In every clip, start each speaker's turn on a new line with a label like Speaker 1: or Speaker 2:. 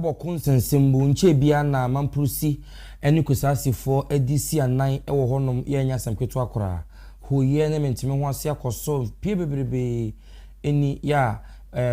Speaker 1: Bawku nsensembu nche bia na mampurusi eni kusasifo edisi anan ewo honom ye nya samketo akora hoye ne mentime ho ase akoso pie bebrebe eni ya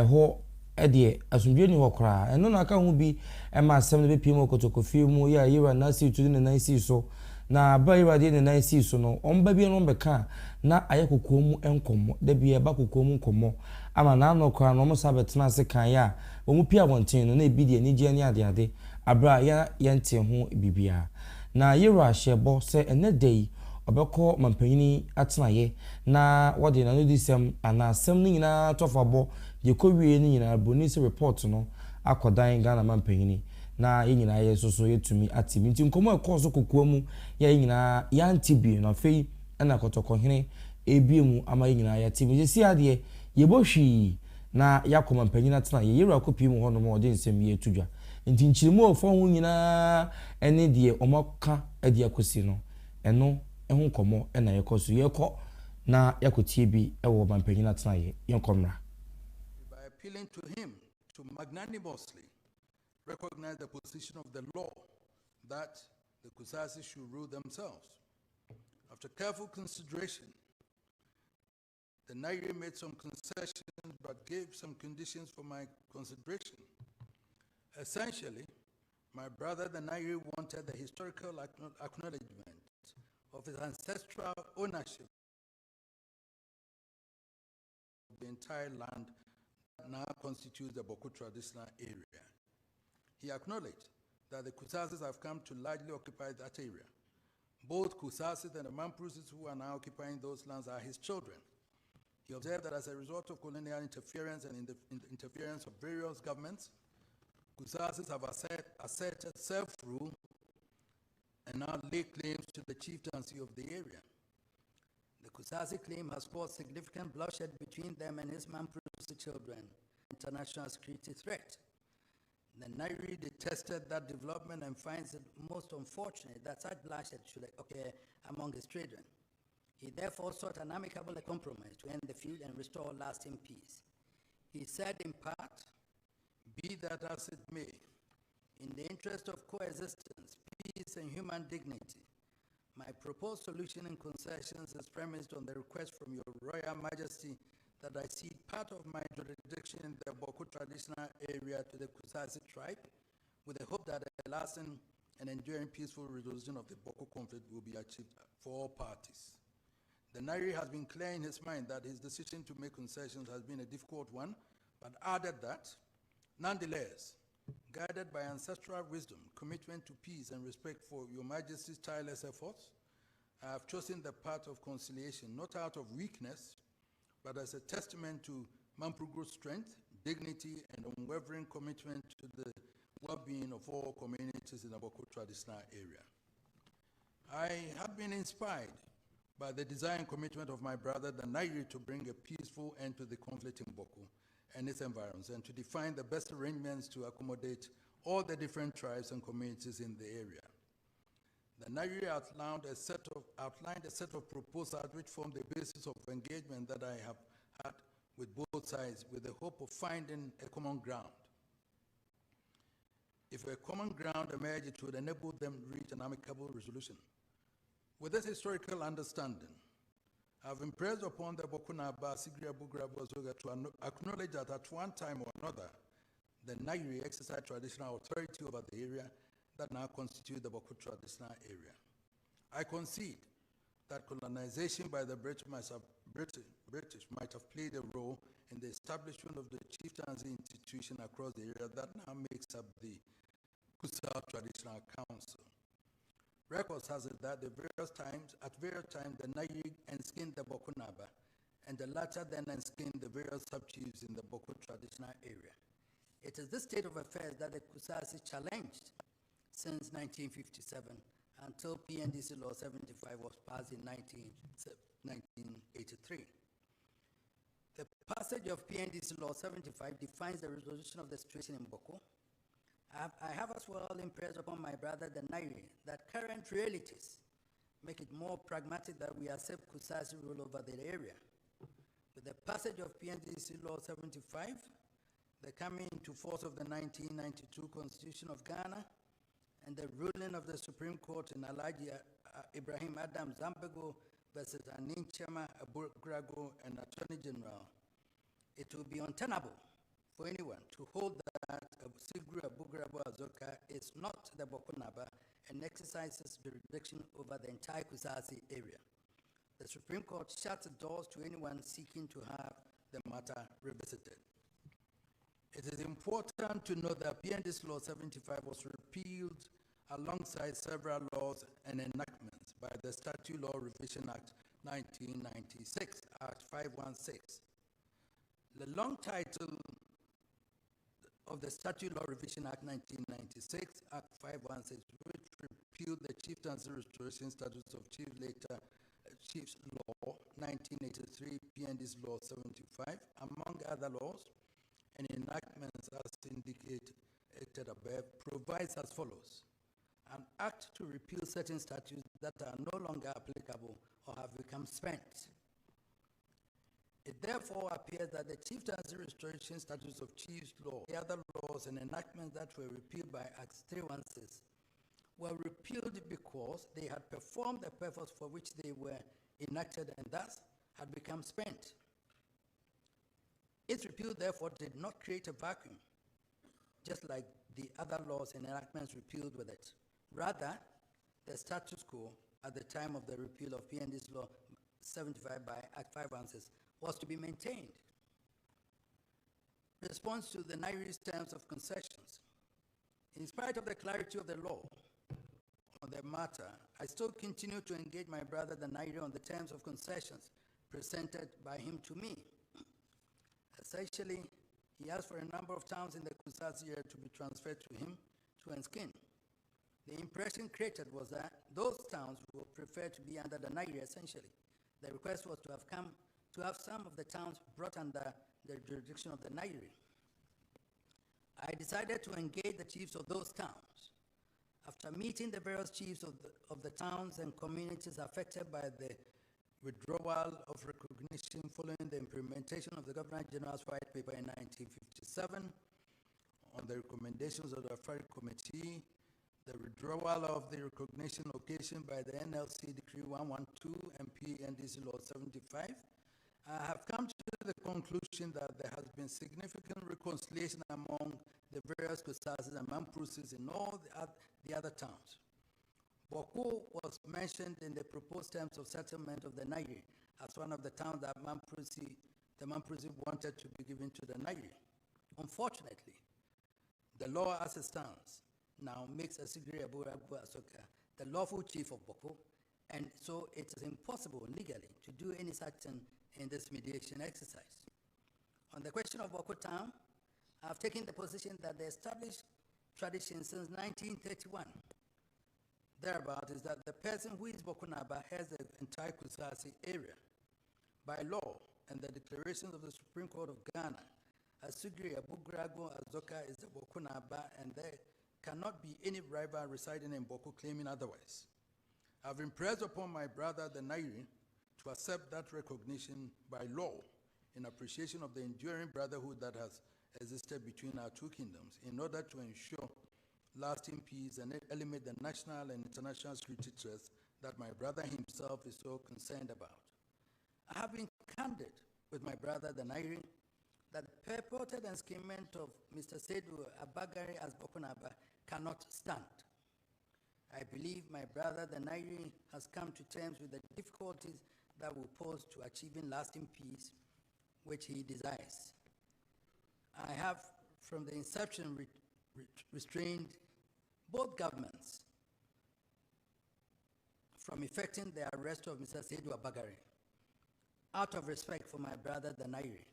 Speaker 1: ho ede asundwe ni hokora eno na aka ho bi ma asem ne bepie mu kotokofi mu ya yira na si tudi ne nan si so na ba yira de ne nan si so no omba bi no beka na ayekokuo mu enkomo da bia ba kokuo mu nkomo ama na anokora no mo sabetena se kan ya omu pia wonten no na ebidi ani je ani ade abra ya yente ho bibia na yira shebo se enedei obeko mampanyini atenaye na wode na no disem ana asem ni nyina tofabo je kowie ni nyina bonus report no akodan Ghana mampanyini na yenyina ye soso yetumi atimi nti nkomo ekoso kokuo mu ya yenyina ya antibi na fei na kotokohene ebiemu ama yenyina ya timi je si ade yebohwi na yakoma mpanyina tena ye yira kopi mu hono mo de nsem ye tudwa nti nchirimu ofo hu nyina ene de omoka ade akosi no eno ehun komo na yekoso yeko na yakotie bi ewo mpanyina tena ye yenkomra
Speaker 2: by appealing to him to magnanimously recognize the position of the law that the Kusasi should rule themselves. After careful consideration, the Nairi made some concessions but gave some conditions for my consideration. Essentially, my brother, the Nairi, wanted the historical acknowledgement of his ancestral ownership of the entire land that now constitutes the Bawku traditional area. He acknowledged that the Kusasis have come to largely occupy that area. Both Kusasis and the Mampurusis who are now occupying those lands are his children. He observed that as a result of colonial interference and interference of various governments, Kusasis have asserted self-rule and now lay claims to the chieftaincy of the area. The Kusasi claim has caused significant bloodshed between them and his Mampurusi children, international security threat. The Nairi detested that development and finds it most unfortunate that such bloodshed should occur among his children. He therefore sought an amicable compromise to end the feud and restore lasting peace. He said in part, "Be that as it may, in the interest of coexistence, peace, and human dignity, my proposed solution and concessions is premised on the request from your Royal Majesty that I cede part of my jurisdiction in the Bawku traditional area to the Kusasi tribe, with the hope that a lasting and enduring peaceful resolution of the Bawku conflict will be achieved for all parties." The Nairi has been clear in his mind that his decision to make concessions has been a difficult one, but added that, nonetheless, guided by ancestral wisdom, commitment to peace, and respect for your Majesty's tireless efforts, I have chosen the path of conciliation, not out of weakness, but as a testament to Mampuru's strength, dignity, and unwavering commitment to the well-being of all communities in the Bawku traditional area. I have been inspired by the desire and commitment of my brother, the Nairi, to bring a peaceful end to the conflict in Bawku and its environs, and to define the best arrangements to accommodate all the different tribes and communities in the area. The Nairi outlined a set of proposals which form the basis of engagement that I have had with both sides, with the hope of finding a common ground. If a common ground emerged, it would enable them to reach an amicable resolution. With this historical understanding, I have impressed upon the Bokunaba Sigria Bugrabu to acknowledge that at one time or another, the Nairi exercised traditional authority over the area that now constitute the Bawku traditional area. I concede that colonization by the British might have played a role in the establishment of the chieftaincy institution across the area that now makes up the Kusal Traditional Council. Records has it that at various times, the Nairi enskinned the Bokunaba, and the latter then enskinned the various sub-chiefs in the Bawku traditional area. It is this state of affairs that the Kusasi challenged since 1957 until PNDC Law 75 was passed in 1983. The passage of PNDC Law 75 defines the resolution of the situation in Bawku. I have as well impressed upon my brother the Nairi that current realities make it more pragmatic that we accept Kusasi rule over the area. With the passage of PNDC Law 75, the coming into force of the 1992 Constitution of Ghana, and the ruling of the Supreme Court in Alhaji Ibrahim Adam Zambego versus Aninchama Abugrago and Attorney General, it will be untenable for anyone to hold that Sigru Abugrago Azoka is not the Bokunaba and exercises jurisdiction over the entire Kusasi area. The Supreme Court shuts doors to anyone seeking to have the matter revisited. It is important to note that PND's Law 75 was repealed alongside several laws and enactments by the Statute Law Revision Act 1996, Act 516. The long title of the Statute Law Revision Act 1996, Act 516, which repealed the Chieftaincy Restoration Statutes of Chief later Chiefs Law 1983, PND's Law 75, among other laws and enactments as indicated above, provides as follows. An act to repeal certain statutes that are no longer applicable or have become spent. It therefore appears that the Chieftaincy Restoration Statutes of Chiefs Law, the other laws and enactments that were repealed by Act 316, were repealed because they had performed the purpose for which they were enacted and thus had become spent. Its repeal, therefore, did not create a vacuum, just like the other laws and enactments repealed with it. Rather, the status quo at the time of the repeal of PND's Law 75 by Act 516 was to be maintained. Response to the Nairobi's terms of concessions. In spite of the clarity of the law on the matter, I still continue to engage my brother the Nairi on the terms of concessions presented by him to me. Essentially, he asked for a number of towns in the Kusasi area to be transferred to him to Enskin. The impression created was that those towns would prefer to be under the Nairi, essentially. The request was to have some of the towns brought under the jurisdiction of the Nairi. I decided to engage the chiefs of those towns. After meeting the various chiefs of the towns and communities affected by the withdrawal of recognition following the implementation of the Governor General's White Paper in 1957, on the recommendations of the Afari Committee, the withdrawal of the recognition occasioned by the NLC Decree 112 and PNDC Law 75, I have come to the conclusion that there has been significant reconciliation among the various Kusasis and Mamprusis in all the other towns. Bawku was mentioned in the proposed terms of settlement of the Nairi as one of the towns that the Mamprusi wanted to be given to the Nairi. Unfortunately, the law as it stands now makes Asigri Abu Asoka the lawful chief of Bawku, and so it is impossible legally to do any such thing in this mediation exercise. On the question of Bawku town, I have taken the position that the established tradition since 1931 thereabout is that the person who is Bokunaba has the entire Kusasi area. By law and the declarations of the Supreme Court of Ghana, Asugri Abugrago Azoka is the Bokunaba, and there cannot be any rival residing in Bawku claiming otherwise. I have impressed upon my brother the Nairi to accept that recognition by law in appreciation of the enduring brotherhood that has existed between our two kingdoms in order to ensure lasting peace and eliminate the national and international security threats that my brother himself is so concerned about. I have been candid with my brother the Nairi that the purported enskinment of Mr. Seydou Abagari as Bokunaba cannot stand. I believe my brother the Nairi has come to terms with the difficulties that will pose to achieving lasting peace, which he desires. I have, from the inception, restrained both governments from effecting the arrest of Mr. Seydou Abagari out of respect for my brother the Nairi.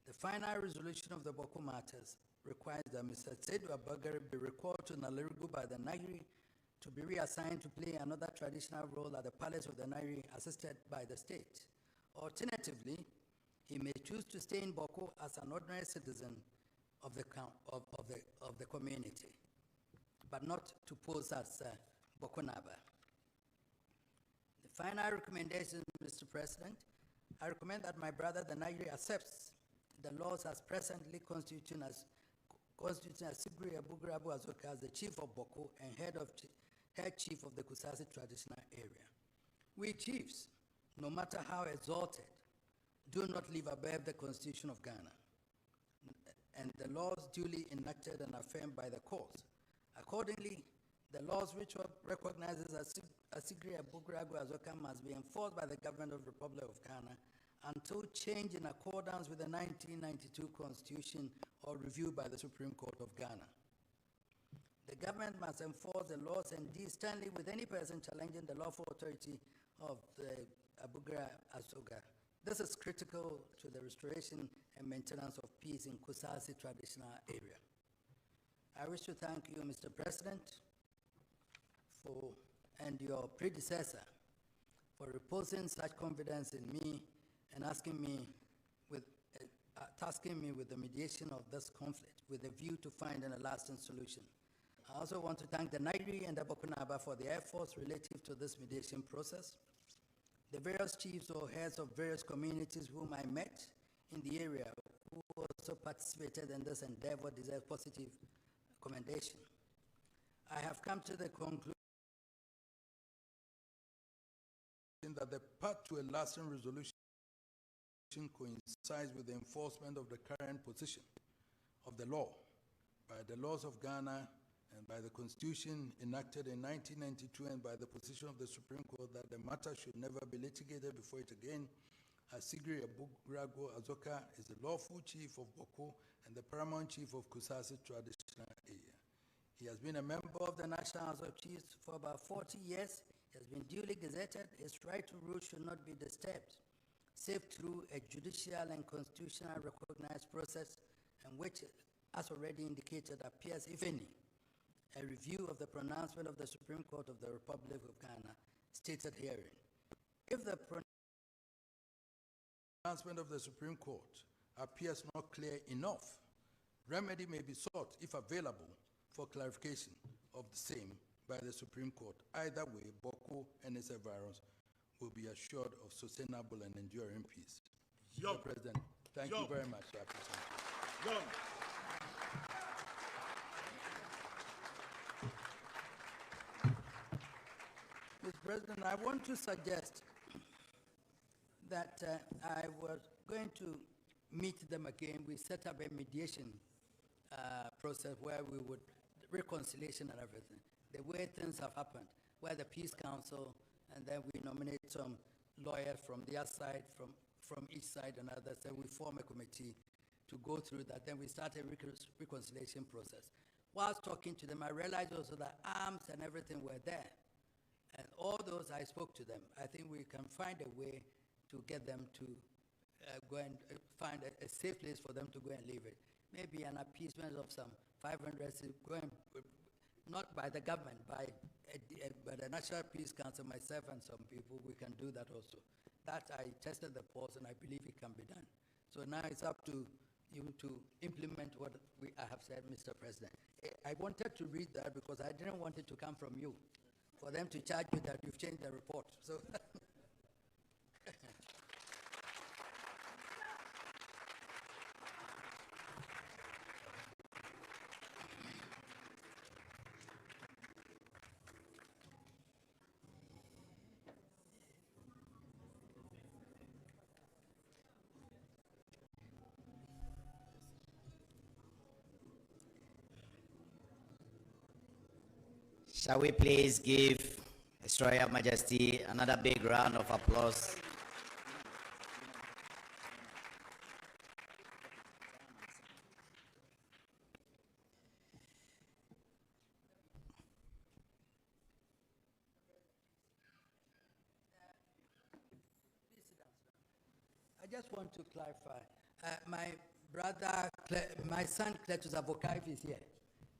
Speaker 2: The final resolution of the Bawku matters requires that Mr. Seydou Abagari be recalled to Nalerigu by the Nairi to be reassigned to play another traditional role at the palace of the Nairi assisted by the state. Alternatively, he may choose to stay in Bawku as an ordinary citizen of the community, but not to pose as Bokunaba. The final recommendation, Mr. President, I recommend that my brother the Nairi accepts
Speaker 3: the laws as presently constituting Asigri Abugrabu Azoka as the chief of Bawku and head chief of the Kusasi traditional area. We chiefs, no matter how exalted, do not live above the Constitution of Ghana and the laws duly enacted and affirmed by the courts. Accordingly, the laws which recognizes Asigri Abugrabu Azoka must be enforced by the government of the Republic of Ghana until change in accordance with the 1992 Constitution or reviewed by the Supreme Court of Ghana. The government must enforce the laws and deal sternly with any person challenging the lawful authority of the Abugra Azoka. This is critical to the restoration and maintenance of peace in Kusasi traditional area. I wish to thank you, Mr. President, and your predecessor for reposing such confidence in me and tasking me with the mediation of this conflict with a view to finding a lasting solution. I also want to thank the Nairi and the Bokunaba for their efforts relative to this mediation process. The various chiefs or heads of various communities whom I met in the area who also participated in this endeavor deserve positive commendation. I have come to the conclusion
Speaker 2: that the path to a lasting resolution coincides with the enforcement of the current position of the law by the laws of Ghana and by the Constitution enacted in 1992 and by the position of the Supreme Court that the matter should never be litigated before it again. Asigri Abugrago Azoka is the lawful chief of Bawku and the paramount chief of Kusasi traditional area. He has been a member of the National House of Chiefs for about 40 years. He has been duly gazetted. His right to rule should not be disturbed, save through a judicial and constitutional recognized process, and which, as already indicated, appears, if any, a review of the pronouncement of the Supreme Court of the Republic of Ghana, stated herein. If the pronouncement of the Supreme Court appears not clear enough, remedy may be sought, if available, for clarification of the same by the Supreme Court. Either way, Bawku and its environs will be assured of sustainable and enduring peace. Mr. President, thank you very much. I appreciate it.
Speaker 3: Mr. President, I want to suggest that I was going to meet them again. We set up a mediation process where we would reconciliation and everything. The way things have happened, where the Peace Council, and then we nominate some lawyers from their side, from each side and others, then we form a committee to go through that. Then we start a reconciliation process. Whilst talking to them, I realized also that arms and everything were there. And all those, I spoke to them. I think we can find a way to get them to go and find a safe place for them to go and leave it. Maybe an appeasement of some 500, not by the government, by the National Peace Council, myself and some people, we can do that also. That I tested the pulse and I believe it can be done. So now it's up to you to implement what I have said, Mr. President. I wanted to read that because I didn't want it to come from you, for them to charge you that you've changed the report. So.
Speaker 4: Shall we please give His Royal Majesty another big round of applause?
Speaker 3: I just want to clarify. My son Cletus Avokaif is here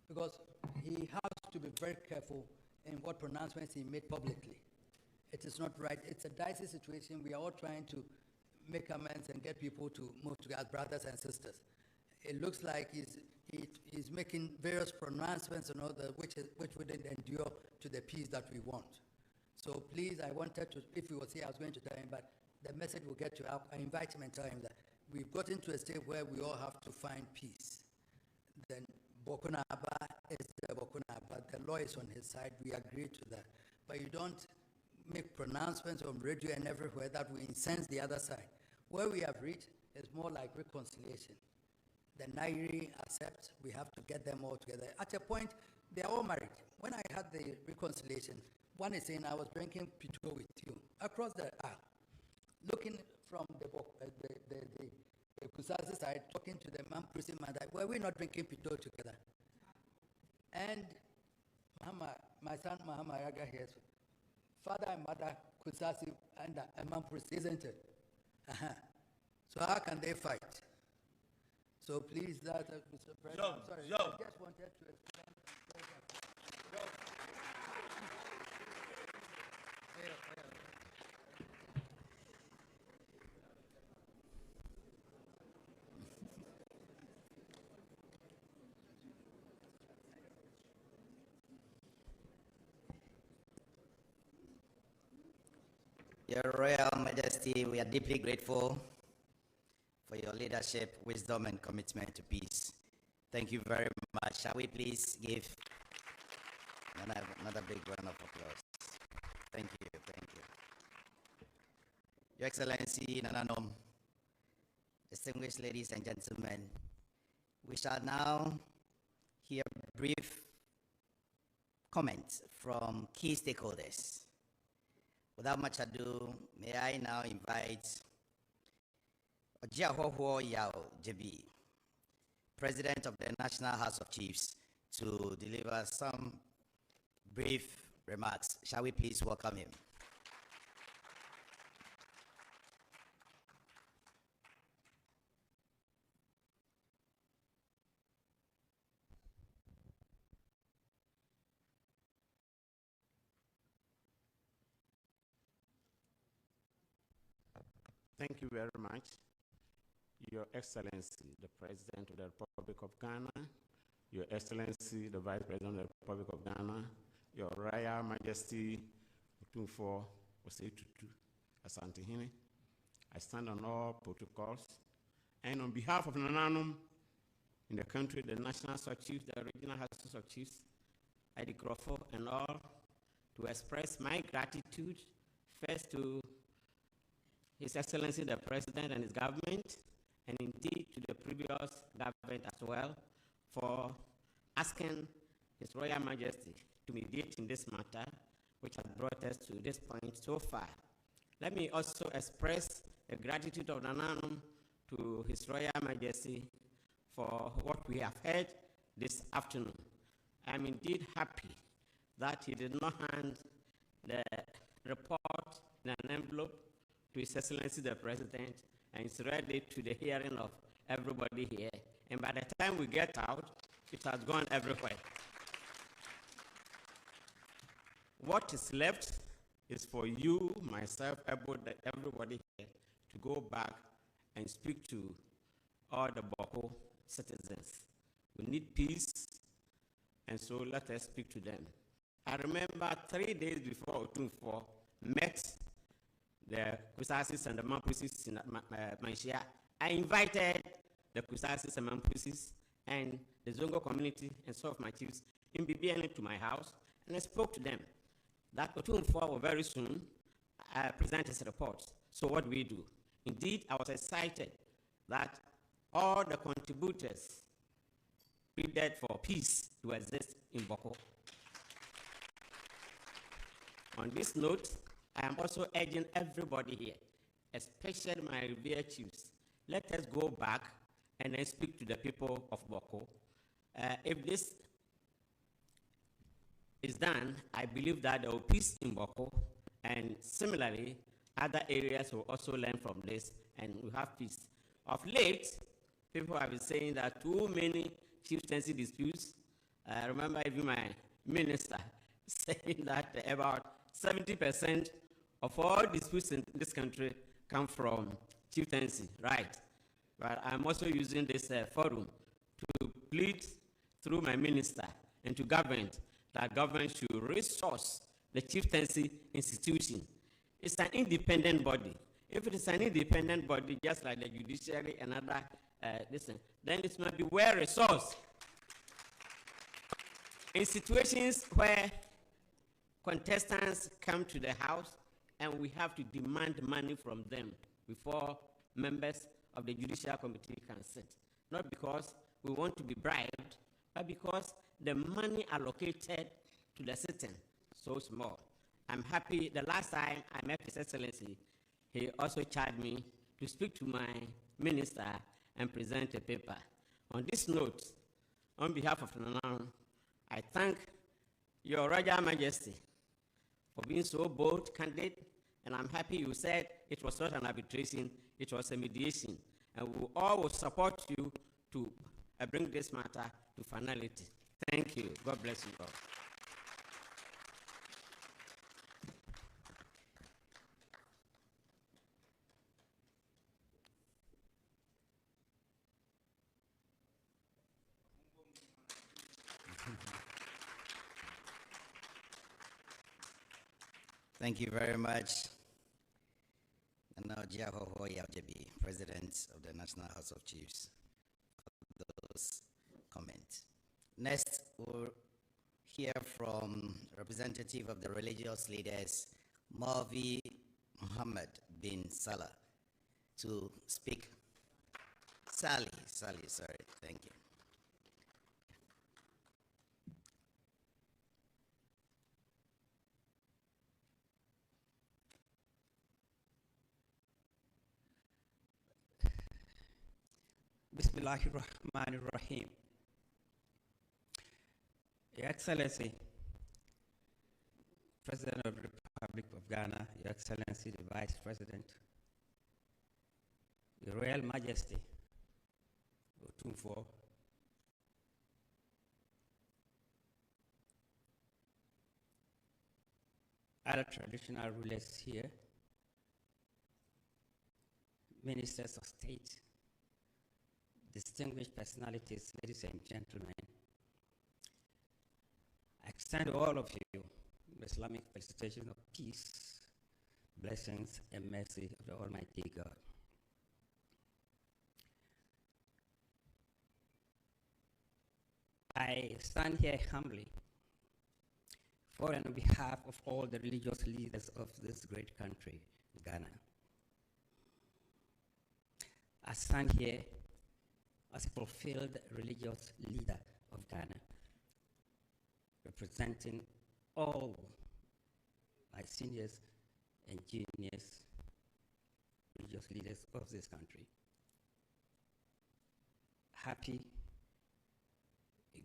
Speaker 3: because he has to be very careful in what pronouncements he made publicly. It is not right. It's a dicey situation. We are all trying to make amends and get people to move together as brothers and sisters. It looks like he's making various pronouncements and all that, which wouldn't endure to the peace that we want. So please, I wanted to, if he was here, I was going to tell him, but the message will get to, I invite him and tell him that we've gotten to a state where we all have to find peace. Then Bokunaba is the Bokunaba. The law is on his side. We agree to that. But you don't make pronouncements on radio and everywhere that will incense the other side. Where we have reached is more like reconciliation. The Nairi accept, we have to get them all together. At a point, they are all married. When I had the reconciliation, one is saying, I was drinking pito with you across the aisle, looking from the Kusasi side, talking to the Mampusi mother. Were we not drinking pito together? And Mahama, my son Mahama Yaga here, father and mother Kusasi and Mampusi, isn't it? So how can they fight? So please, that Mr. President, I'm sorry, I just wanted to explain.
Speaker 4: Your Royal Majesty, we are deeply grateful for your leadership, wisdom, and commitment to peace. Thank you very much. Shall we please give another big round of applause? Thank you, thank you. Your Excellency, Nananom, distinguished ladies and gentlemen, we shall now hear brief comments from key stakeholders. Without much ado, may I now invite Ojiahoho Yao JB, President of the National House of Chiefs, to deliver some brief remarks. Shall we please welcome him?
Speaker 5: Thank you very much. Your Excellency, the President of the Republic of Ghana, Your Excellency, the Vice President of the Republic of Ghana, Your Royal Majesty, Otumfuo, Osetutu, Asantehene, I stand on all protocols, and on behalf of Nananum in the country, the National House of Chiefs, the Regional House of Chiefs, Adikrofo, and all, to express my gratitude first to His Excellency the President and his government, and indeed to the previous government as well, for asking His Royal Majesty to mediate in this matter, which has brought us to this point so far. Let me also express the gratitude of Nananum to His Royal Majesty for what we have heard this afternoon. I am indeed happy that he did not hand the report in an envelope to His Excellency the President, and it's ready to the hearing of everybody here. And by the time we get out, it has gone everywhere. What is left is for you, myself, everybody here to go back and speak to all the Bawku citizens. We need peace, and so let us speak to them. I remember 3 days before Otumfuo met the Kusasis and the Mampusis in Manshia. I invited the Kusasis and Mampusis and the Zongo community and some of my chiefs in BBN to my house, and I spoke to them that Otumfuo will very soon present his report. So what do we do? Indeed, I was excited that all the contributors pleaded for peace to exist in Bawku. On this note, I am also urging everybody here, especially my revered chiefs, let us go back and then speak to the people of Bawku. If this is done, I believe that there will be peace in Bawku, and similarly, other areas will also learn from this, and we have peace. Of late, people have been saying that too many chieftaincy disputes. I remember even my minister saying that about 70% of all disputes in this country come from chieftaincy, right? But I'm also using this forum to plead through my minister and to government that government should resource the chieftaincy institution. It's an independent body. If it is an independent body, just like the judiciary and other, then it must be well resourced. In situations where contestants come to the house and we have to demand money from them before members of the Judicial Committee can sit. Not because we want to be bribed, but because the money allocated to the sitting so small. I'm happy the last time I met His Excellency, he also charged me to speak to my minister and present a paper. On this note, on behalf of Nanang, I thank Your Royal Majesty for being so bold, candid, and I'm happy you said it was not an arbitration, it was a mediation. And we all will support you to bring this matter to finality. Thank you. God bless you all.
Speaker 4: Thank you very much. And now, Jiahoho Yajabi, President of the National House of Chiefs, for those comments. Next, we'll hear from representative of the religious leaders, Mavi Muhammad bin Salah, to speak. Sally, sorry, thank you.
Speaker 6: Bismillahirrahmanirrahim. Your Excellency, President of the Republic of Ghana, Your Excellency, the Vice President, Your Royal Majesty, Otumfuo, other traditional rulers here, ministers of state, distinguished personalities, ladies and gentlemen, I extend to all of you the Islamic felicitations of peace, blessings, and mercy of the Almighty God. I stand here humbly for and on behalf of all the religious leaders of this great country, Ghana. I stand here as a fulfilled religious leader of Ghana, representing all my seniors and juniors religious leaders of this country. Happy,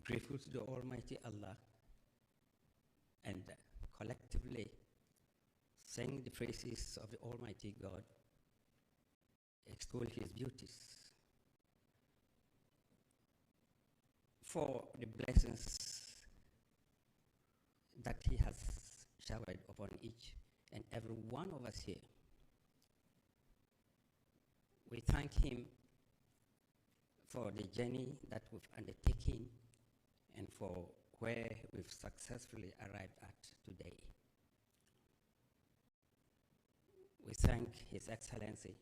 Speaker 6: grateful to the Almighty Allah, and collectively sing the praises of the Almighty God, extol His beauties, for the blessings that He has showered upon each and every one of us here. We thank Him for the journey that we've undertaken and for where we've successfully arrived at today. We thank His Excellency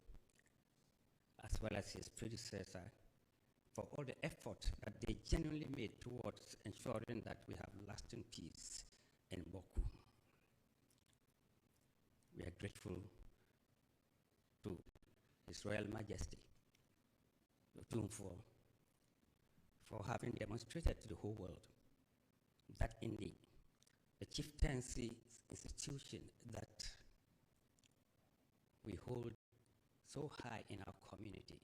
Speaker 6: as well as his predecessor for all the effort that they genuinely made towards ensuring that we have lasting peace in Bawku. We are grateful to His Royal Majesty, Otumfuo, for having demonstrated to the whole world that indeed the chieftaincy institution that we hold so high in our community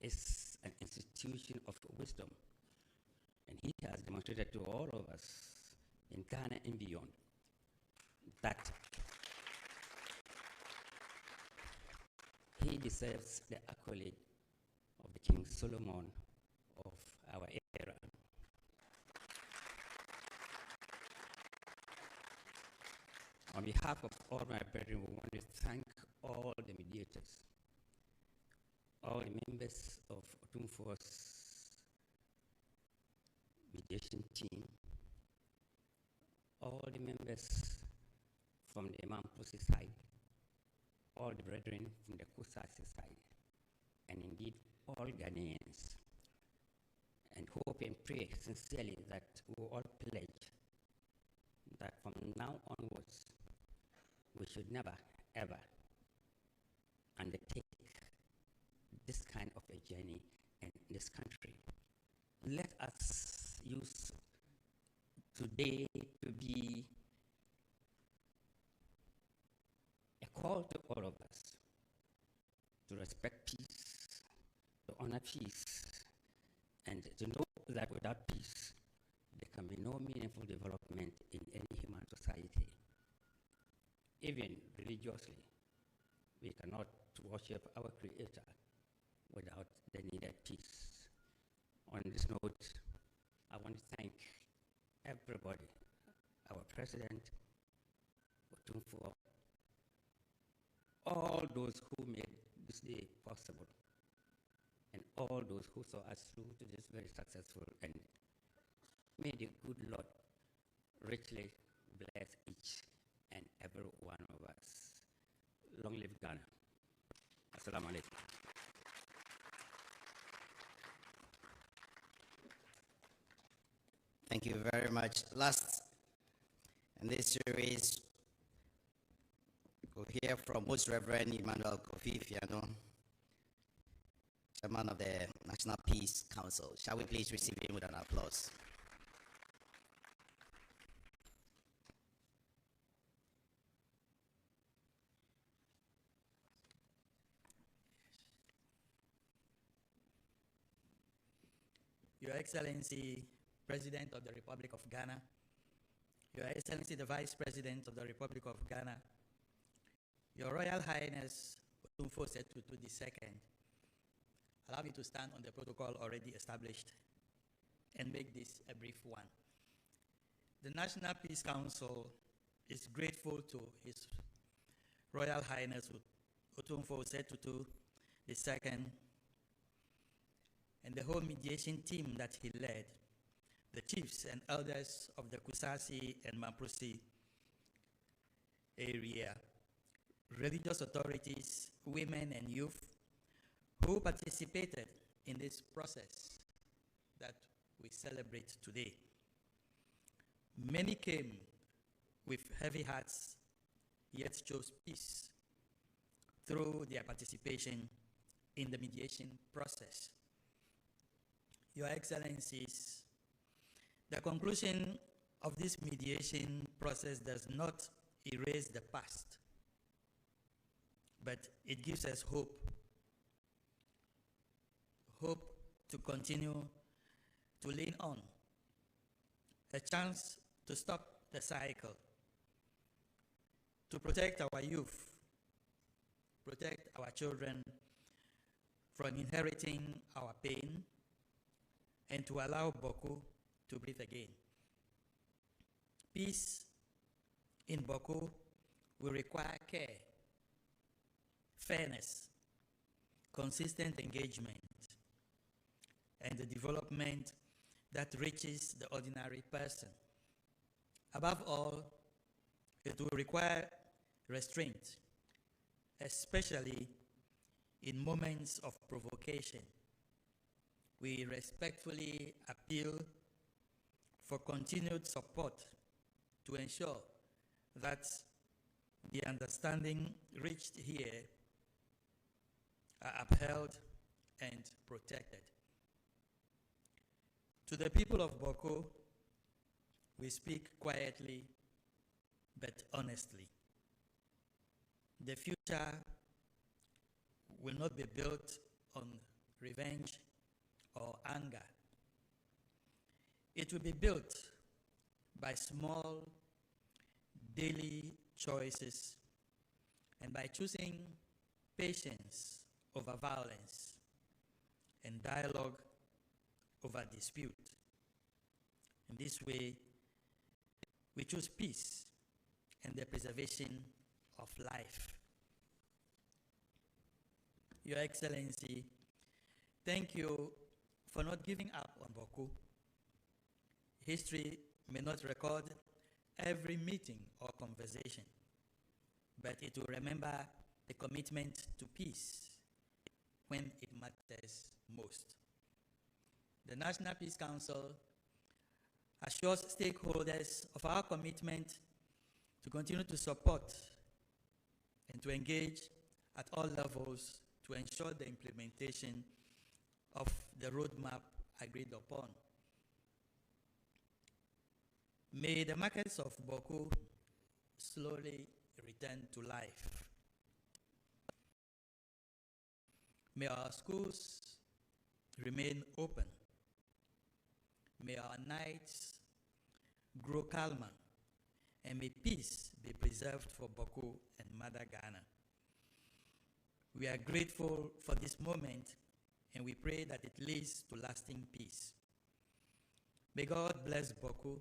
Speaker 6: is an institution of wisdom. And he has demonstrated to all of us in Ghana and beyond that he deserves the accolade of the King Solomon of our era. On behalf of all my brethren, we want to thank all the mediators, all the members of Otumfuo's mediation team, all the members from the Mampusi side, all the brethren from the Kusasi side, and indeed all Ghanaians, and hope and pray sincerely that we all pledge that from now onwards, we should never, ever undertake this kind of a journey in this country. Let us use today to be a call to all of us to respect peace, to honor peace, and to know that without peace, there can be no meaningful development in any human society. Even religiously, we cannot worship our Creator without the needed peace. On this note, I want to thank everybody, our President, Otumfuo, all those who made this day possible, and all those who saw us through to this very successful end. May the good Lord richly bless each and every one of us. Long live Ghana. Assalamu alaikum.
Speaker 4: Thank you very much. Last in this series, we'll hear from Most Reverend Emmanuel Kofi Fiano, Chairman of the National Peace Council. Shall we please receive him with an applause?
Speaker 3: Your Excellency, President of the Republic of Ghana, Your Excellency, the Vice President of the Republic of Ghana, Your Royal Highness Otumfuo II, allow me to stand on the protocol already established and make this a brief one. The National Peace Council is grateful to His Royal Highness Otumfuo II, and the whole mediation team that he led, the chiefs and elders of the Kusasi and Mamprusi area, religious authorities, women and youth who participated in this process that we celebrate today. Many came with heavy hearts, yet chose peace through their participation in the mediation process. Your Excellencies, the conclusion of this mediation process does not erase the past, but it gives us hope to continue to lean on, a chance to stop the cycle, to protect our youth, protect our children from inheriting our pain, and to allow Bawku to breathe again. Peace in Bawku will require care, fairness, consistent engagement, and the development that reaches the ordinary person. Above all, it will require restraint, especially in moments of provocation. We respectfully appeal for continued support to ensure that the understanding reached here are upheld and protected. To the people of Bawku, we speak quietly but honestly. The future will not be built on revenge or anger. It will be built by small daily choices and by choosing patience over violence and dialogue over dispute. In this way, we choose peace and the preservation of life. Your Excellency, thank you for not giving up on Bawku. History may not record every meeting or conversation,
Speaker 7: but it will remember the commitment to peace when it matters most. The National Peace Council assures stakeholders of our commitment to continue to support and to engage at all levels to ensure the implementation of the roadmap agreed upon. May the markets of Bawku slowly return to life. May our schools remain open. May our nights grow calmer, and may peace be preserved for Bawku and Mother Ghana. We are grateful for this moment, and we pray that it leads to lasting peace. May God bless Bawku.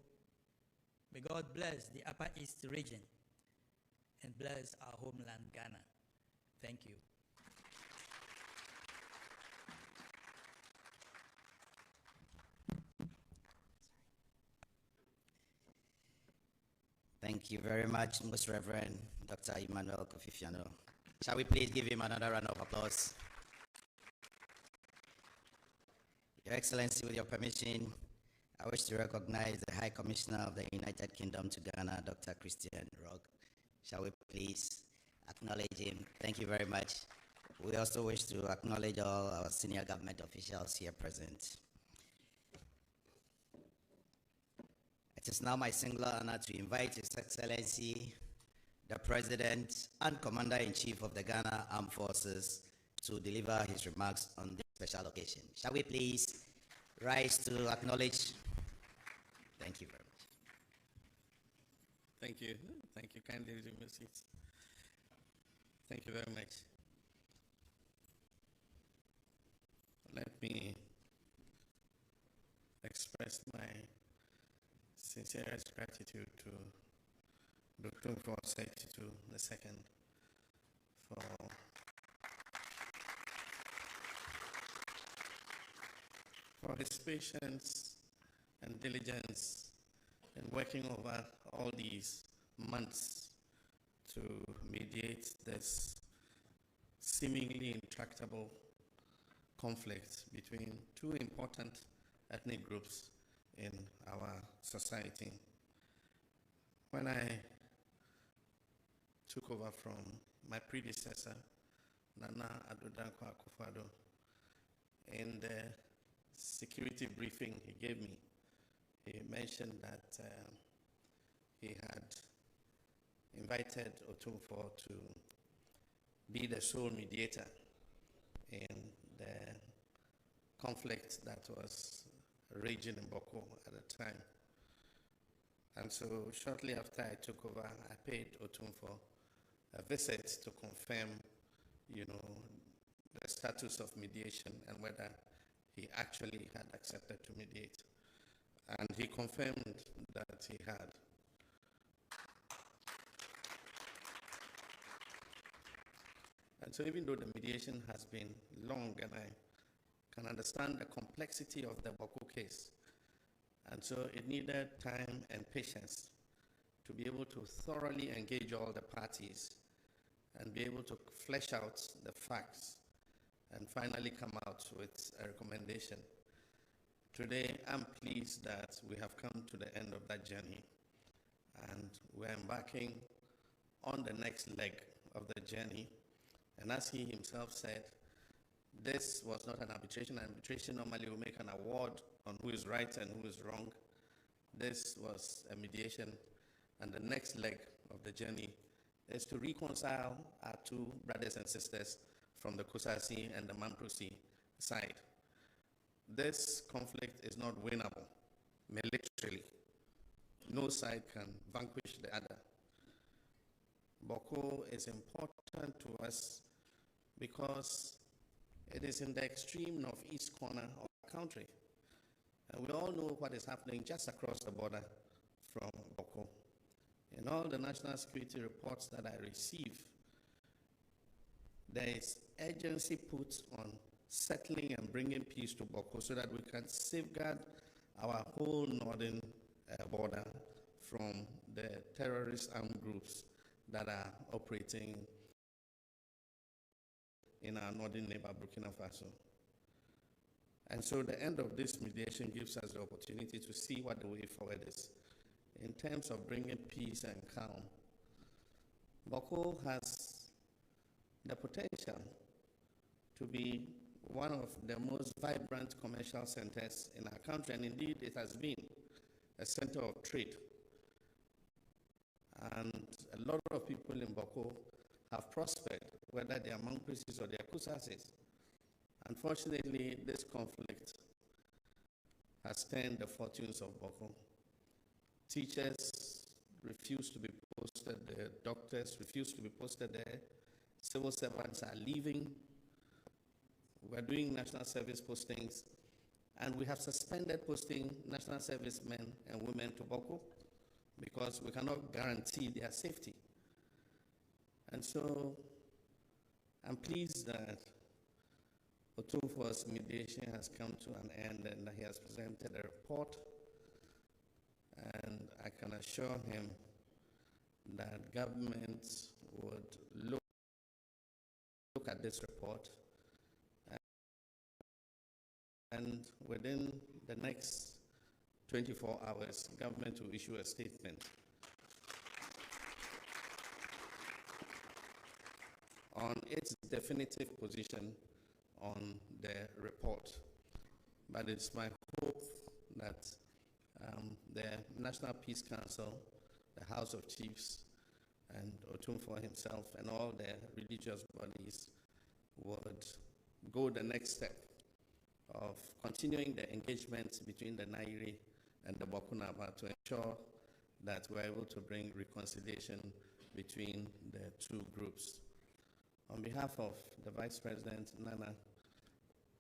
Speaker 7: May God bless the Upper East region and bless our homeland, Ghana. Thank you.
Speaker 4: Thank you very much, Most Reverend Dr. Emmanuel Kofifiano. Shall we please give him another round of applause? Your Excellency, with your permission, I wish to recognize the High Commissioner of the United Kingdom to Ghana, Dr. Christian Rogg. Shall we please acknowledge him? Thank you very much. We also wish to acknowledge all our senior government officials here present. It is now my singular honor to invite His Excellency, the President and Commander-in-Chief of the Ghana Armed Forces, to deliver his remarks on this special occasion. Shall we please rise to acknowledge? Thank you very much.
Speaker 8: Thank you. Thank you. Kindly resume your seats. Thank you very much. Let me express my sincerest gratitude to Otumfuo II for his patience and diligence in working over all these months to mediate this seemingly intractable conflict between two important ethnic groups in our society. When I took over from my predecessor, Nana Addo Dankwa Akufo-Addo, in the security briefing he gave me, he mentioned that he had invited Otumfuo to be the sole mediator in the conflict that was raging in Bawku at the time. And so shortly after I took over, I paid Otumfuo a visit to confirm, the status of mediation and whether he actually had accepted to mediate. And he confirmed that he had. And so even though the mediation has been long, and I can understand the complexity of the Bawku case, and so it needed time and patience to be able to thoroughly engage all the parties and be able to flesh out the facts and finally come out with a recommendation. Today, I'm pleased that we have come to the end of that journey, and we're embarking on the next leg of the journey. And as he himself said, this was not an arbitration. Arbitration normally will make an award on who is right and who is wrong. This was a mediation, and the next leg of the journey is to reconcile our two brothers and sisters from the Kusasi and the Mamprosi side. This conflict is not winnable militarily. No side can vanquish the other. Bawku is important to us because it is in the extreme northeast corner of the country. And we all know what is happening just across the border from Bawku. In all the national security reports that I receive, there is urgency put on settling and bringing peace to Bawku so that we can safeguard our whole northern border from the terrorist armed groups that are operating in our northern neighbor, Burkina Faso. And so the end of this mediation gives us the opportunity to see what the way forward is. In terms of bringing peace and calm, Bawku has the potential to be one of the most vibrant commercial centers in our country, and indeed it has been a center of trade. And a lot of people in Bawku have prospered, whether they are Mankrisis or they are Kusasis. Unfortunately, this conflict has turned the fortunes of Bawku. Teachers refuse to be posted there, doctors refuse to be posted there, civil servants are leaving. We're doing national service postings, and we have suspended posting national servicemen and women to Bawku because we cannot guarantee their safety. And so I'm pleased that Otumfuo's mediation has come to an end and that he has presented a report. And I can assure him that government would look at this report, and within the next 24 hours, government will issue a statement on its definitive position on the report. But it's my hope that the National Peace Council, the House of Chiefs, and Otumfuo himself, and all the religious bodies would go the next step of continuing the engagement between the Nairi and the Bawku Naba to ensure that we're able to bring reconciliation between the two groups. On behalf of the Vice President, Nana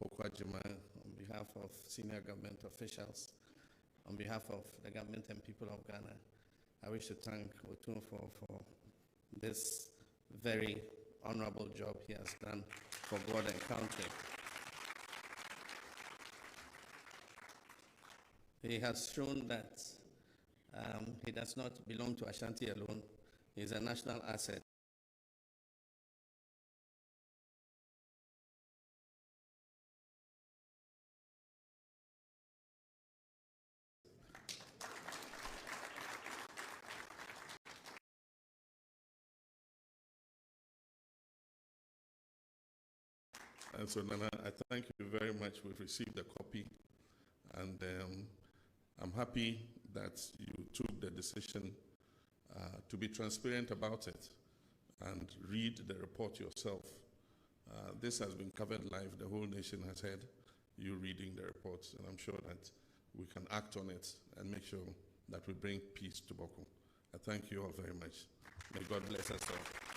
Speaker 8: Pokwajima, on behalf of senior government officials, on behalf of the government and people of Ghana, I wish to thank Otumfuo for this very honorable job he has done for God and country. He has shown that he does not belong to Ashanti alone. He is a national asset.
Speaker 9: And so, Nana, I thank you very much. We've received a copy, and I'm happy that you took the decision to be transparent about it and read the report yourself. This has been covered live. The whole nation has heard you reading the reports, and I'm sure that we can act on it and make sure that we bring peace to Bawku. I thank you all very much. May God bless us all.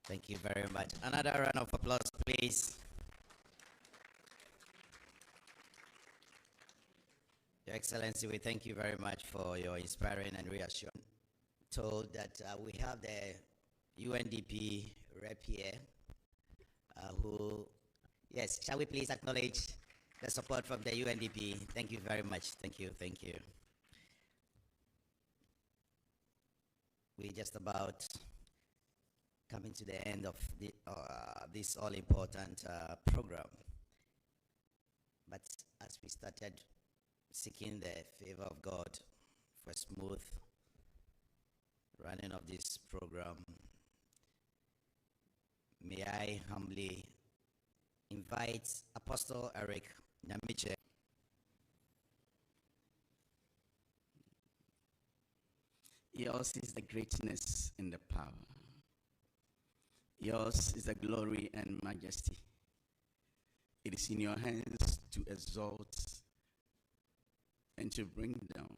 Speaker 4: Thank you very much. Another round of applause, please. Your Excellency, we thank you very much for your inspiring and reassuring. Told that we have the UNDP rep here who, yes, shall we please acknowledge the support from the UNDP? Thank you very much. Thank you, thank you. We're just about coming to the end of this all-important program. But as we started seeking the favor of God for smooth running of this program, may I humbly invite Apostle Eric Nyamiche.
Speaker 10: Yours is the greatness and the power. Yours is the glory and majesty. It is in your hands to exalt and to bring down.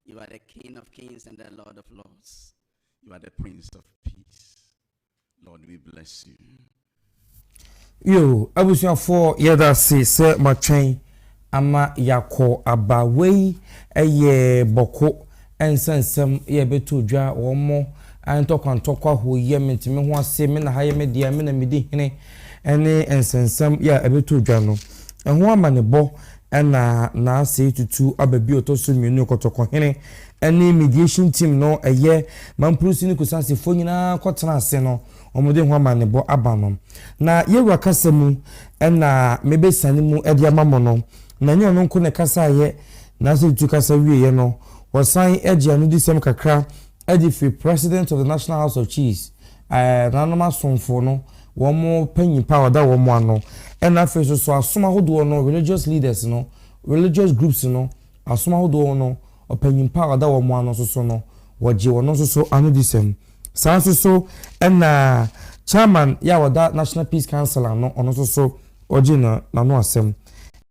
Speaker 10: You are the King of kings and the Lord of lords. You are the Prince of peace. Lord, we bless you.
Speaker 1: Yo, abusuafo yeda se matwen ama yakọ abawei eye boko ensensem ye beto dwa womo antokwa ho ye mentime ho ase me na haye me dia me na medi hene ene ensensem ya ebeto dwa no ho ama ne bo na say tutu ababi otoso mienu kotoko hene any mediation team no eye mamprusi ni kusasi fo nyina kwotena ase no omode ho amanebo abanom na yewura kasemu na mebesane mu ede amamo no na nyo no nko ne kasa ye na say tutu kasa wiye no wasan eje anu disem kakra edi free president of the National House of Chiefs nanoma sonfo no womo panyin power da womo ano and after so asoma hodo no religious leaders no religious groups no asoma hodo no opinion power da womo ano so no waje wono so anu disem san so na chairman ya wada National Peace Council no ono so oje na no asem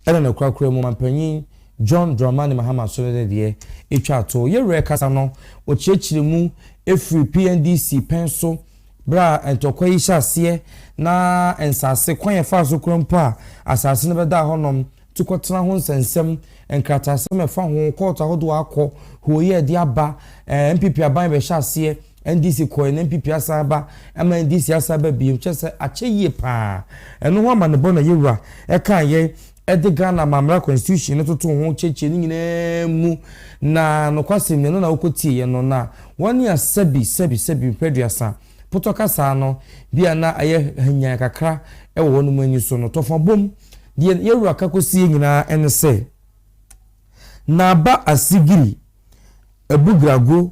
Speaker 1: na krakra mu manpanyin John Dramani Mahama so de etwa to ye rekasa no o chechire mu efri PNDC penso bra entokwa yi hyase na ensase kwan fa so krompa asase ne beda honom tukotena ho nsensem enkratasem efa ho court ahodo akọ hoye de aba MPP aban be hyase NDC ko NPP asaba ama NDC asaba bi chese acheye pa eno ho ama ne bona yewura kan ye Ghana mamra constitution to ho cheche ni nyina mu na no kwasem ne no na okotie ye no na woni asabi peduasa potoka sa no bia na aye hanya kakra e wo no mani so no tofo bom de yewura kakosie nyina ene se na ba asigiri ebugrago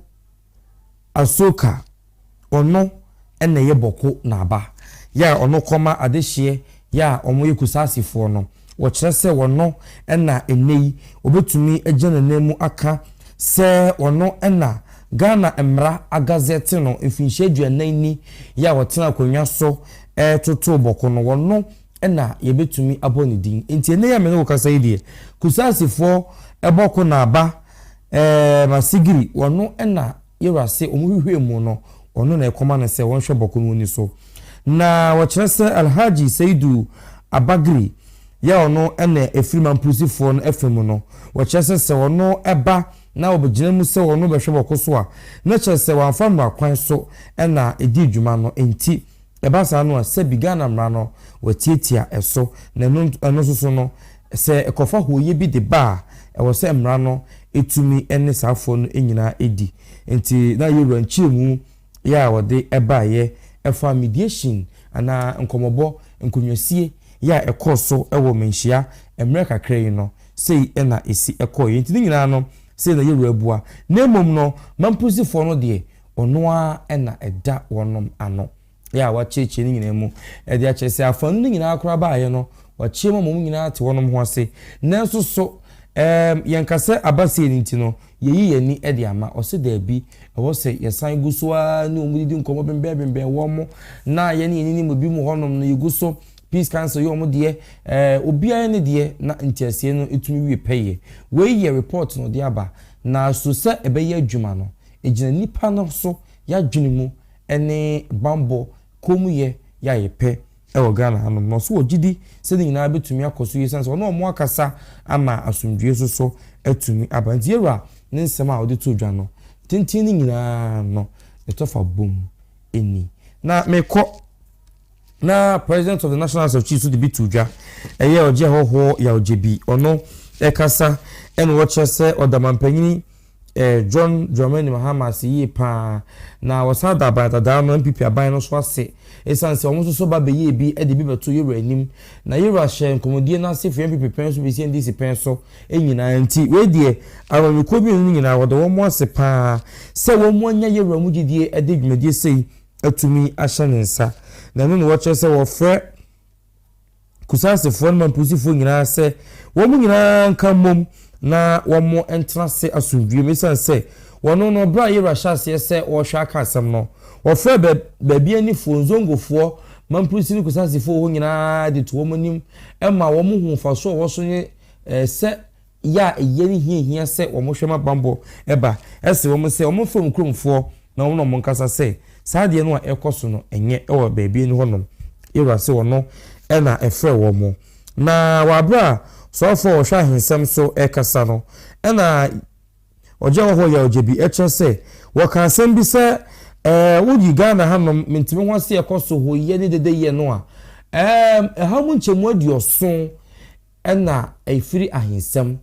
Speaker 1: asoka ono ene ye boko na ba ya ono koma adehie ya omoye kusasifo no wokyerese wono ena enei obetumi agyananemu aka se wono ena Ghana emra agazette no mfinhye aduanani ya wotena konwa so toto boko no wono ena yebetumi abonidin enti ene ya mene wokasa yidie kusasifo eboko na aba masigiri wono ena yerase omuhwehwemu no wono na ekoma na se wonhwe boko no ni so na wokyerese Alhaji Saidu Abagri ya ono ene efriman pusifo no efemu no wokyerese se wono eba na obegyina mu se wono behwe bokoso a na kyerese wanfam akwan so ena edi dwuma no enti eba sa no se bigana mra no watietia eso na no so no se ekofa hoye bi de ba e wo se mra no etumi ene safo no enyina edi enti na yewura nchiremu ya wode eba ye efa mediation ana nkomobo nkonwasie ya ekoso ewo menhia emre kakra yi no sei ena esi ekoye enti nyina no sei na yewura abua na mom no mampusifo no de onoa ena eda wonom ano ya wacheche ni nyina mu ede a chese afan ni nyina akora ba ye no wache mom nyina te wonom ho ase nanso so yankase abase ni nti no yeyi yani ede ama ose da bi ewo se yesan gusoa ni omudidi nkomo bembe womo na ye ni mu bi mu honom no yeguso Peace Council yo mo de obia ne de na ntiasie no etumi wie peye we ye report no de aba na so se ebeye adwuma no ejina nipa no so ya dwene mu ene bambo komu ye ya yepe e wo Ghana hanom no so ogidi se de nyina betumi akoso ye sense ono mo akasa ama asomdwe so etumi abanti yewra ne nsem a ode to dwa no tintin ni nyina no etofa bom eni na meko na President of the National House of Chiefs the bitudwa eye oje hoho ya ojebi ono ekasa eno wochese odamampanyini John Dramani Mahama siye pa na wasada ba no MPP aban no so ase esanse omo so ba beye bi e de bi beto yewra anim na yewra hye nkomodie na ase fi MPP penso bi si NDC penso enyina nti we die awamiko bi no nyina wodo wo mo ase pa se wo mo anya yewra mu gidie e de dwumadie sei atumi ahya nensa na no watch say wo fre kusase fon man pusifo nyina se wo mu nyina nka mom na wo mo entrance asundwie mesan se wono no bra yera hyase se wo hwa aka asem no wo fre ba bia ni fonzongofo man pusi ni kusase fo ho nyina de to wo monim ema wo mu hu fa so wo so nye se ya eyeni hia se wo mo hwema bambo eba ese wo mo se wo mo fam kromfo na wo no mo nkasa se saade no ekoso no enye ewo baabi ni honom yewra se wono ena efre wo mo na wabra so for hwa hensem so ekasa no ena oje ho ya ojebi eche se wo kan sem bi se wodi Ghana hanom mentime ho se ekoso ho ye ne dede ye no a ha mu nchemu adioso ɛna efiri ahensɛm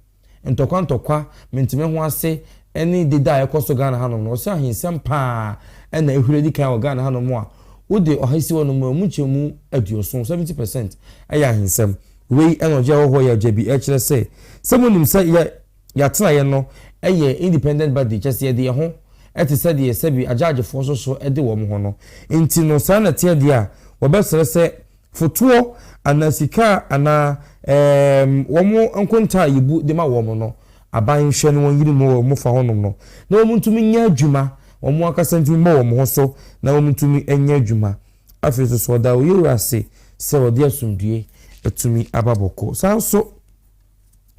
Speaker 1: ntɔkwa mentime ho ase ɛne deda ekoso Ghana hanom no so ahensɛm pa ɛna ehwere di kan Ghana hanom a wode ɔhasi wɔ no mu nkyɛmu aduoso 70% ɛyɛ ahensɛm wei ɛna ɔgye wɔ ya gyabi ɛkyerɛ sɛ sɛmonim sɛ ya tena ye no ɛyɛ independent body kyɛse ye de ho ɛte sɛ de sɛbi agyaagefo so ɛde wɔ mo ho no nti no saa na tie de a wɔbɛsrɛ sɛ fotoɔ anasika ana wɔn nkonta yibu de ma wɔn no aban hwɛ no wɔn yiri mu wɔn fa honom no na wɔn ntumi nya adwuma wɔn akasa ntumi ma wɔn ho so na wɔn ntumi nya adwuma afei so da wo yiri ase sɛ wɔde asomdue etumi ababɔkɔ saa so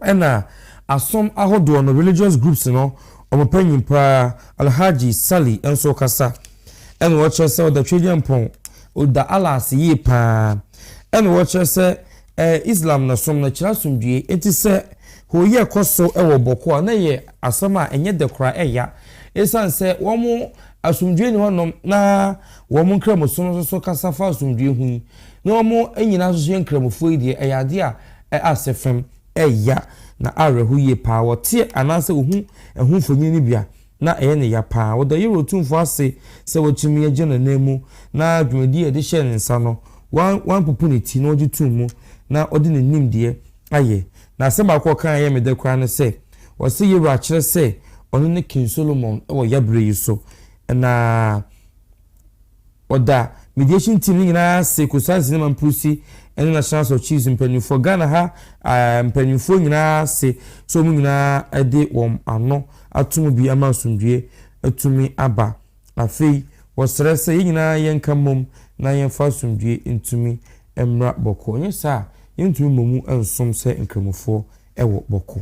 Speaker 1: ɛna asom ahodoɔ no religious groups no omopanyin pa Alhaji Sali enso kasa ɛna wɔkyerɛ sɛ ɔda twɛgye mpɔn ɔda alase yi pa ɛna wɔkyerɛ sɛ Islam na som na kyerɛ asomdue enti sɛ hoye koso ɛwɔ bɔkɔ a na yɛ asɛm a ɛnyɛ dekora ɛya esan sɛ wɔn asomdue ni hɔnom na wɔn nkramoso so kasa fa asomdue hu na wɔn anyina so yɛ nkramofo yi deɛ ɛyɛ ade a asɛfam ɛya na arehu ye pa wote anase ohu ehu fonyi ni bia na eye ne ya pa woda ye Otumfuo ase se wotumi agye na nemu na dwumadi e de hye ne nsa no wan pupunity na oji tumu na odi ne nim de aye na asema akọ kan ye me de kwa ne se wo se ye ra kire se onu ne King Solomon e wo yabre yi so na oda mediation team ni na se kusansi ne mampusi ene national of chiefs mpanifo Ghana ha mpanifo nyina se so mu nyina ede wom ano atum bi amasundue atumi aba afei wosere se nyina yenkamom na yenfa sundue ntumi emra boko onye sa yentumi momu ensom se nkramofo ewo boko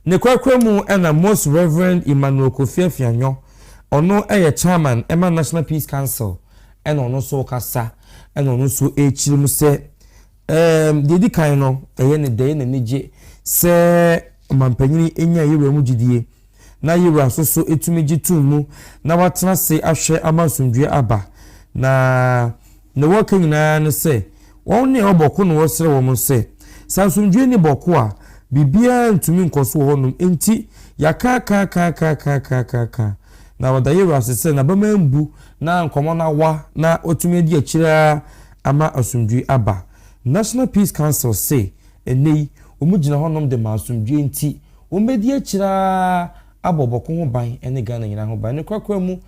Speaker 1: ne kwakwemu ena most reverend Emmanuel Kofi Afianyo ono eye chairman Emma National Peace Council ena ono so kasa ena ono so echirim se didi kan no eye ne de na nije se mampanyini enya yewura mu gidie na yewura so etumi gitumu na watena se ahwe amasundue aba na ne woka nyina ne se won ne oboko no wosere wo mu se sansundue ni boko a bibia ntumi nkoso honum enti yaka ka na wadayeru asese na bamambu na nkomo na wa na otumi di akira ama asundue aba National Peace Council say enei omugina honum de masundue enti omedi akira aboboko ho ban ene Ghana nyina ho ban ne kwakwa mu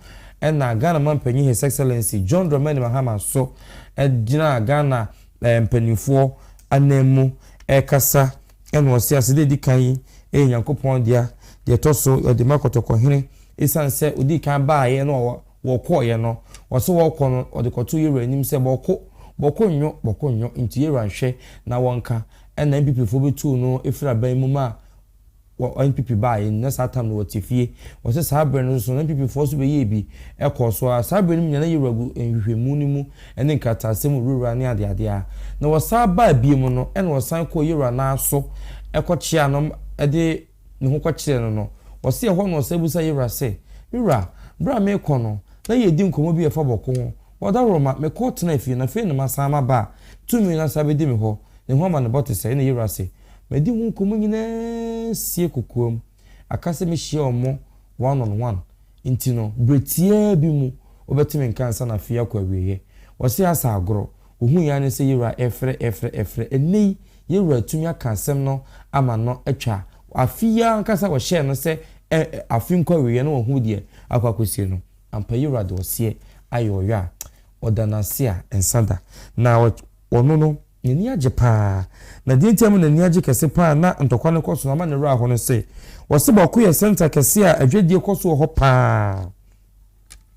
Speaker 1: ena Ghana mampanyi His Excellency John Dramani Mahama so ejina Ghana mpanifo anemu ekasa eno osi asede di kan Nyankopon dia de toso de makotoko hene esan se odi kan ba ye no wo kọ ye no wo so wo kọ no odi koto yero anim se boko nyo nti yero anhwe na wonka ena MPP fo betu no efira ban mu ma wo MPP ba ye na satam no wotifie wo se sabre no so MPP fo so be ye bi ekoso a sabre no nyana yero agu enhwehwemu ni mu ene nkata asem rura ne ade a na wo sa ba bi mu no ena wo san kọ yero na so ekochia no ede ne ho kwakire no wo se ho no sabusa yero se yura bra me kọ no na ye di nkomo bi e fa boko ho wodaroma me court na fie na fie na masama ba tumi na sabedi me ho ne ho ma ne bote se ne yero se me di hu nkomo nyina sie kokuom akase me hie omo one on one intino bretie bi mu obetime nkansa na fie akwa wiye wo se asa agoro ohun ya ne se yero efre enei yero atumi akansem no ama no atwa afia nkasa wo hye no se afin kwa wiye no hu die akwakosie no ampa yero de osie ayoya odanasia ensada na ono no ni age pa na dintiam na ni age kese pa na ntokwa ne koso na ma ne ra ho no se wo se Bawku ye center kese a adwedie koso ho pa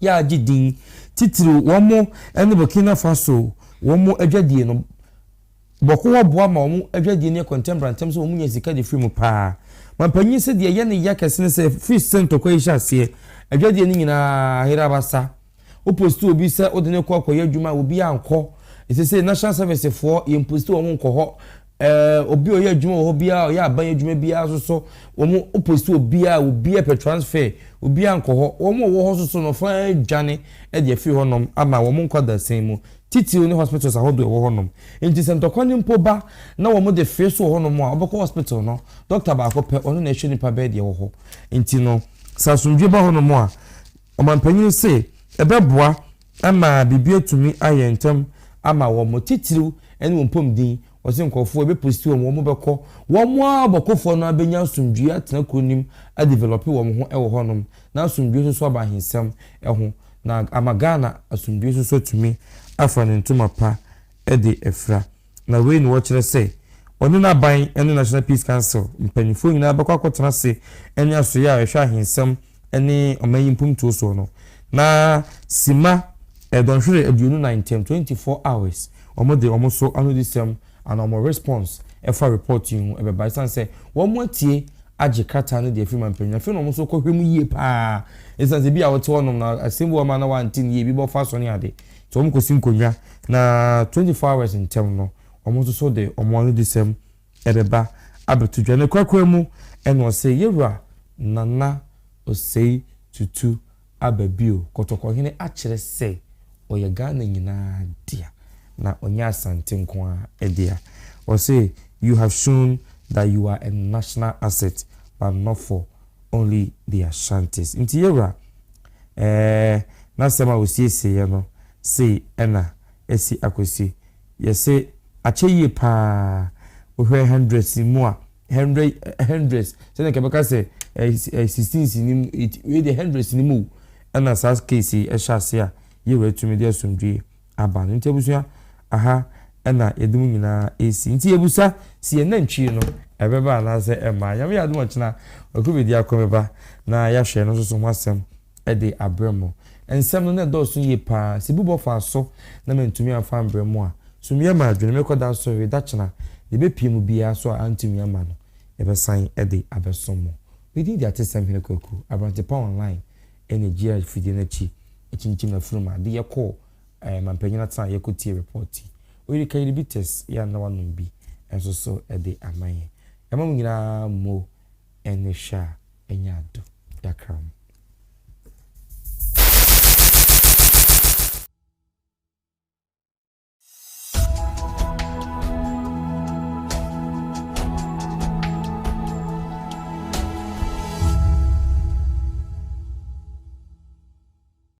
Speaker 1: ya age din titiri wo mo ene Burkina Faso wo mo adwedie no Bawku wo boa ma wo mo adwedie ne contemporary tem so wo mo nya sika de free mu pa mampanyi se de ye ne ya kese ne se fish center kwa isha se adwedie ni nyina hira basa opostu obi se odene kwa kwa yadwuma obi anko ese national service for impostu won nko ho obi oya adwuma ho bia oya aban adwuma bia so won opostu obi a per transfer obi anko ho won wo ho so no fa dwane e de afi ho nom ama won nko da sen mu titiri ne hospitals ahodo ewo honom enti se ntokoni mpo ba na wo mo de free so honom a obekọ hospital no doctor ba ko pe ono na ehwe nipa be de ewo ho enti no sasundwe ba honom a omampanyin se ebeboa ama bibie tumi ayentem ama wo mo titiri ene wo mpom din wose nkofo ebe posti wo mo beko wo mo abokofo no abenya sundwe atena kronim a develop wo mo ho ewo honom na sundwe so aba hinsem eho na amagana asundwe so tumi afa ne ntoma pa ede efra na we ni wo kire say onu na ban ene National Peace Council mpanifo nyina abekwa kwotena se ene aso ya ehwa hinsem ene omayimpum to so no na sima edonhwere aduonu 24 hours omode omoso anodisem and omo response efa reporting ebe by say one more tie age krata no de free man penya fe no omoso kohwemu yie pa esanse bi a wote wonom na asembu o ma na wantin yie bi bo fa so ne ade to omo kosi nkonwa na 24 hours in term no omoso so de omo anodisem ebeba abetudwa ne kwakwemu eno say yewura nana osei tutu ababio kotokohene akire say oye Ghana nyina dia na onya asante nko edia or say you have shown that you are a national asset but not for only the Ashantis inti yewra na sema osiesie ye no say ena esi akosi ye say acheyi pa ohwe 100 mu a 100 say na kebeka say 16 sinim we the 100 sinim ena sas case e hyase a yewe tumi de asundwe aba no ntebusia aha ena yedum nyina esi nti yebusa si enantwi no ebeba na se ema yam ya dum china okubedi akomeba na ya hwe no so asem ede abremo ensem no na do so ye pa si bubo fa so na mentumi afa abremo a sumie ma adwene mekoda so we da china de be piem bia so antumi ama no ebe san ede abesomo we did that time hene koku abrante pa online energy fidie na chi echinchim na furuma de ye call mampanyina tsa ye ko tie report we ka iri bites ya na wanum bi enso so ede amaye yamam nyina mo enesha enyado yakram